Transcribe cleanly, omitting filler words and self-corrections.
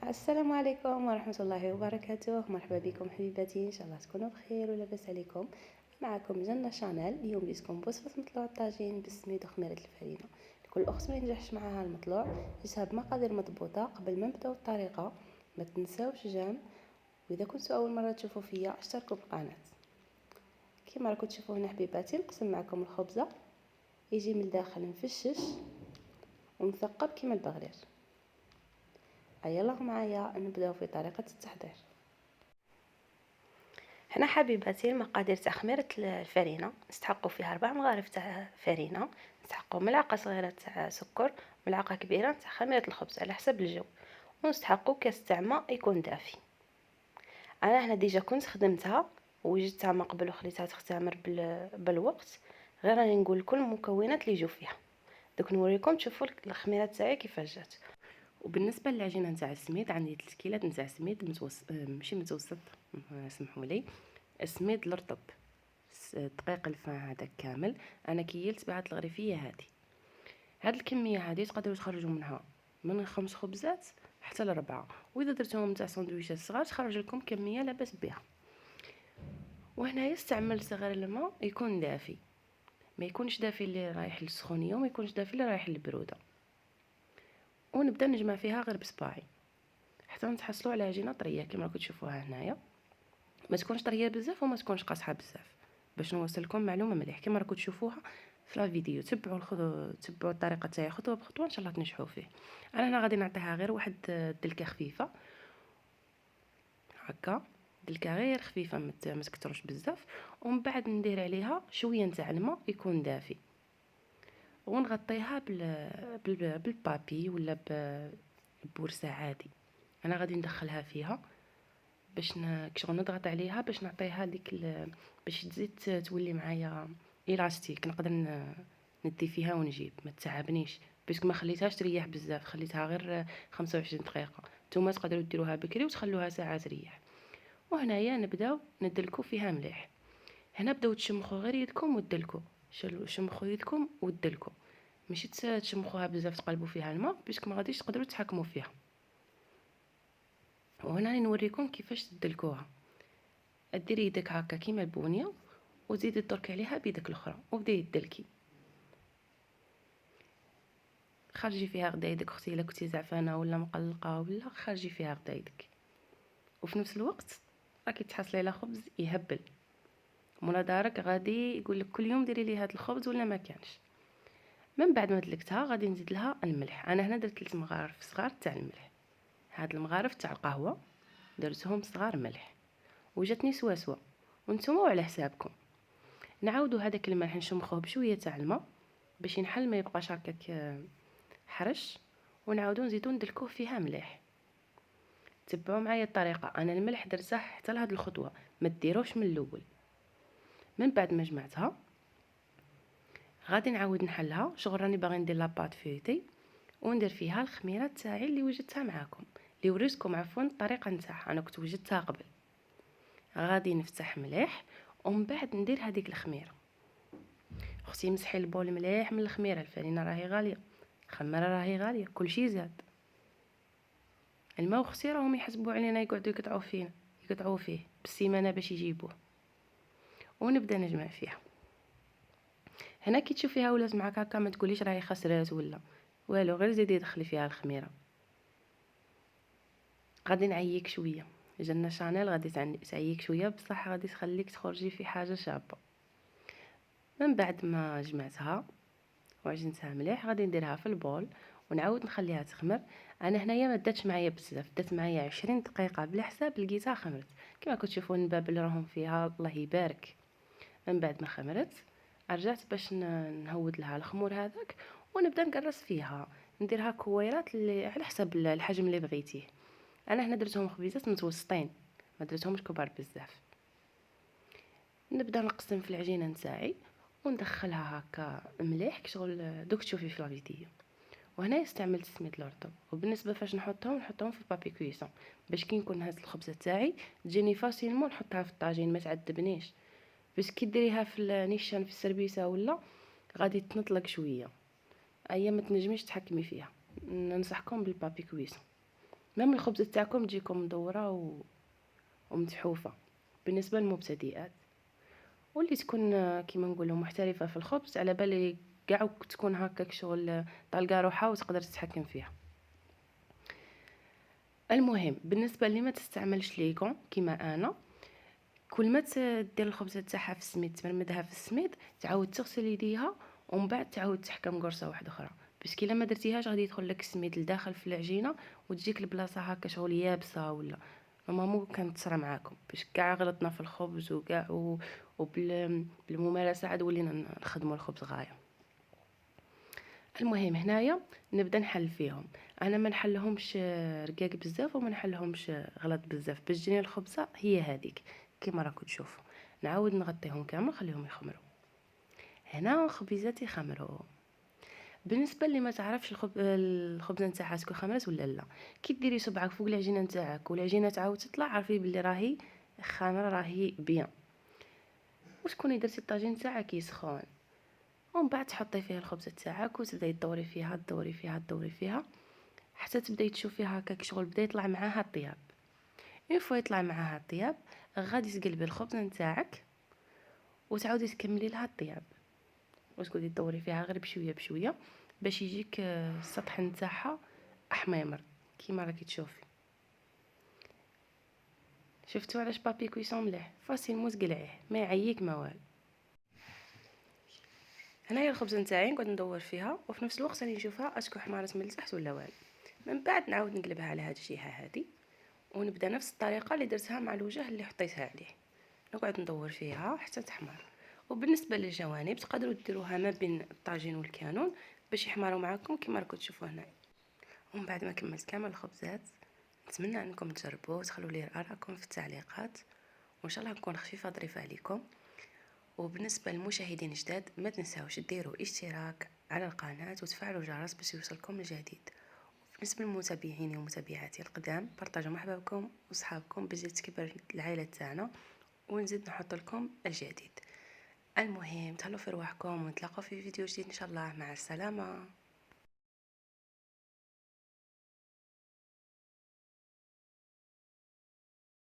السلام عليكم ورحمة الله وبركاته. مرحبا بكم حبيباتي، ان شاء الله تكونوا بخير ولاباس عليكم. معكم جنة شانيل. اليوم جيتكم بوصفة مطلوع الطاجين بالسميد وخميرة الفرينة. لكل اخت ما ينجحش معها المطلوع جيتها بمقادير مضبوطة. قبل ما نبداو الطريقة ما تنساوش جيم، واذا كنتوا اول مرة تشوفوا فيا اشتركوا بالقناة. كما راكم تشوفوا هنا حبيباتي نقسم معكم الخبزة، يجي من الداخل مفشش ومثقب كما البغرير. يلا معايا نبداو في طريقة التحضير. هنا حبيباتي المقادير تاع خميره الفرينه نستحقوا فيها 4 مغارف تاع فرينه، نستحقوا ملعقه صغيره تاع سكر، ملعقه كبيره تاع خميره الخبز على حسب الجو، ونستحقوا كاس تاع ماء يكون دافي. انا هنا ديجا كنت خدمتها وجدتها ما قبل وخليتها تختمر بالوقت، غير راني نقول لكم المكونات اللي يجوا فيها. دوك نوريكم تشوفوا الخميره تاعي كيفاش جات. وبالنسبه للعجينه نتاع السميد عندي 3 كيلات نتاع سميد ماشي متوسط، سمحوا لي، السميد الرطب، دقيق الفان هذا كامل. انا كيلت بعد الغريفيه هذه. هاد الكميه هذه تقدروا تخرجوا منها من 5 خبزات حتى ل4، واذا درتوهم تاع سندويشات صغار تخرج لكم كميه لاباس بها. وهنايا استعملت غير الماء يكون دافي، ما يكونش دافي اللي رايح للسخونيه وما يكونش دافي اللي رايح للبروده. ونبدا نجمع فيها غير بصباعي حتى نتحصلوا على عجينه طريه كما راكم تشوفوها هنايا. ما تكونش طريه بزاف وما تكونش قاصحه بزاف، باش نوصل لكم معلومه مليح كما راكم تشوفوها في لا فيديو. تبعوا الطريقه تاعي خطوه بخطوه ان شاء الله تنجحوا فيه. انا هنا غادي نعطيها غير واحد الدلكه خفيفه هكا، دلكه غير خفيفه ما تكثرش بزاف، ومن بعد ندير عليها شويه نتاع الماء يكون دافي ونغطيها بالبابي ولا ببورصه عادي. انا غادي ندخلها فيها باش كشغل نضغط عليها باش نعطيها ديك باش تزيد تولي معايا الاستيك، نقدر ندي فيها ونجيب ما تعبنيش، باسكو ما خليتهاش تريح بزاف، خليتها غير 25 دقيقه. نتوما تقدروا ديروها بكري وتخلوها ساعه تريح. وهنايا نبداو ندلكو فيها مليح. هنا بداو تشمخوا غير يدكم ودلكو، شمخوا يدكم ودلكو، ماشي تشمخوها بزاف تقلبوا فيها الماء باسكو ما غاديش تقدروا تحكموا فيها. وهنا راني نوريكم كيفاش تدلكوها. ديري يدك هكا كيما البونيه وزيدي تدركي عليها بيدك الاخرى وبداي تدلكي. خرجي فيها غدا يدك اختي الا كنتي زعفانه ولا مقلقه ولا خرجي فيها غدا يدك، وفي نفس الوقت راكي تحصلي على خبز يهبل. مولا دارك غادي يقول لك كل يوم ديري لي هذا الخبز ولا ما كانش. من بعد ما دلكتها غادي نزيد لها الملح. انا هنا درت 3 مغارف صغار تاع الملح. هاد المغارف تاع القهوه درتهم صغار ملح وجاتني سواسوا، وانتم على حسابكم. نعاودوا هذاك الملح نشمخوه بشويه تاع الماء باش ينحل ما يبقاش هكاك حرش، ونعاودو نزيدو ندلكوه فيها مليح. تبعوا معايا الطريقه، انا الملح درته حتى لهاد الخطوه، ما ديروش من الاول. من بعد ما جمعتها غادي نعاود نحلها، شغل راني باغي ندير لاباط فيتي وندير فيها الخميره تاعي اللي وجدتها معاكم، اللي وريتكم عفوا الطريقه نتاعها، انا كنت وجدتها قبل. غادي نفتح مليح ومن بعد ندير هذيك الخميره. اختي مسحي البول مليح من الخميره، الفرينه راهي غاليه، الخميره راهي غاليه، كلشي زاد. الماء اختي راهم يحسبوا علينا يقعدوا يقطعوا فيه بالسيمانه باش يجيبوه. ونبدا نجمع فيها. هنا كي تشوفيها ولات معاك هكا ما تقوليش راهي خسرات ولا والو، غير زيدي دخلي فيها الخميره. غادي نعييك شويه، جنة شانيل غادي تعييك شويه بصح غادي تخليك تخرجي في حاجه شابه. من بعد ما جمعتها وعجنتها مليح غادي نديرها في البول ونعاود نخليها تخمر. انا هنايا ما داتش معايا بزاف، دات معايا 20 دقيقه بلا حساب لقيتها خمرت كما كتشوفوا النباب اللي راهم فيها الله يبارك. من بعد ما خمرت رجعت باش نهود لها الخمور هذاك ونبدا نقرص فيها، نديرها كويرات اللي على حسب الحجم اللي بغيتيه. انا هنا درتهم خبيزات متوسطين ما درتهمش كبار بزاف. نبدا نقسم في العجينه نتاعي وندخلها هكا مليح كشغل دوك تشوفي في الفيديو. وهنا استعملت سميد الرطب، وبالنسبه فاش نحطهم في بابي كويسون باش كي نكون هز الخبزه تاعي تجيني فاسيلمون نحطها في الطاجين ما تعذبنيش، باش كي ديريها في النيشان في السربيسه ولا غادي تنطلق شويه، ايا ما تنجميش تحكمي فيها. ننصحكم بالبابي كويسون. ميم الخبز تاعكم تجيكم مدوره ومتحوفه بالنسبه للمبتدئات. واللي تكون كيما نقولوا محترفه في الخبز على بالي كاع تكون هكاك شغل طالقه روحها وتقدر تتحكم فيها. المهم بالنسبه اللي ما تستعملش ليكون كيما انا، كل ما دير الخبزه تاعها في السميد تمرمدها في السميد تعاود تغسل يديها ومن بعد تعاود تحكم قرصه واحده اخرى، باش كي لما درتيهاش غادي يدخل لك السميد لداخل في العجينه وتجيك البلاصه هكا شغل يابسه ولا نورمالمون كانت تصرى معاكم. باش كاع غلطنا في الخبز وكاع بالممارسه عاد ولينا نخدموا الخبز غايه. المهم هنايا نبدا نحل فيهم. انا ما نحلهمش رقاق بزاف وما نحلهمش غلط بزاف باش تجيني الخبزه هي هذيك كيما راكم تشوفوا. نعاود نغطيهم كامل نخليهم يخمروا. هنا خبيزاتي خمروا. بالنسبه اللي ما تعرفش الخبزه نتاعها تكون خمرت ولا لا، كي ديري صبعك فوق العجينه نتاعك والعجينه تعاود تطلع عرفي باللي راهي خامره راهي بيان. وتكوني درتي الطاجين تاعك يسخن ومن بعد تحطي فيه الخبزه تاعك وتبداي تدوري فيها تدوري فيها تدوري فيها حتى تبداي تشوفيها هكاك شغل بدا يطلع معاها الطياب. اون فوا يطلع معاها الطياب غادي تقلبي الخبزه نتاعك وتعاودي تكملي لها الطياب وتقعدي تدوري فيها غير بشويه بشويه باش يجيك السطح نتاعها احمر كيما راكي تشوفي. شفتوا علاش بابي كويسون مليح فاسيل موس قلعيه ما يعييك ما والو. هنايا الخبزه نتاعي نقعد ندور فيها وفي نفس الوقت راني نشوفها اسكو حمارت من التحت ولا والو. من بعد نعاود نقلبها على هذه الجهه هذه ونبدا نفس الطريقه اللي درتها مع الوجه اللي حطيتها عليه. نقعد ندور فيها حتى تحمر. وبالنسبه للجوانب تقدروا ديروها ما بين الطاجين والكانون باش يحمروا معكم كما راكم تشوفوا هنا. ومن بعد ما كملت كامل الخبزات نتمنى انكم تجربوا وتخلوا لي ارائكم في التعليقات وان شاء الله نكون خفيفه ظريفه عليكم. وبالنسبه للمشاهدين الجداد ما تنساوش ديروا اشتراك على القناه وتفعلوا الجرس باش يوصلكم الجديد. بالنسبه للمتابعين ومتابعاتي القدام بارطاجوا مع احبابكم وصحابكم باش تكبر العائله تاعنا ونزيد نحط لكم الجديد. المهم تهلوا في رواحكم ونتلاقوا في فيديو جديد ان شاء الله. مع السلامه.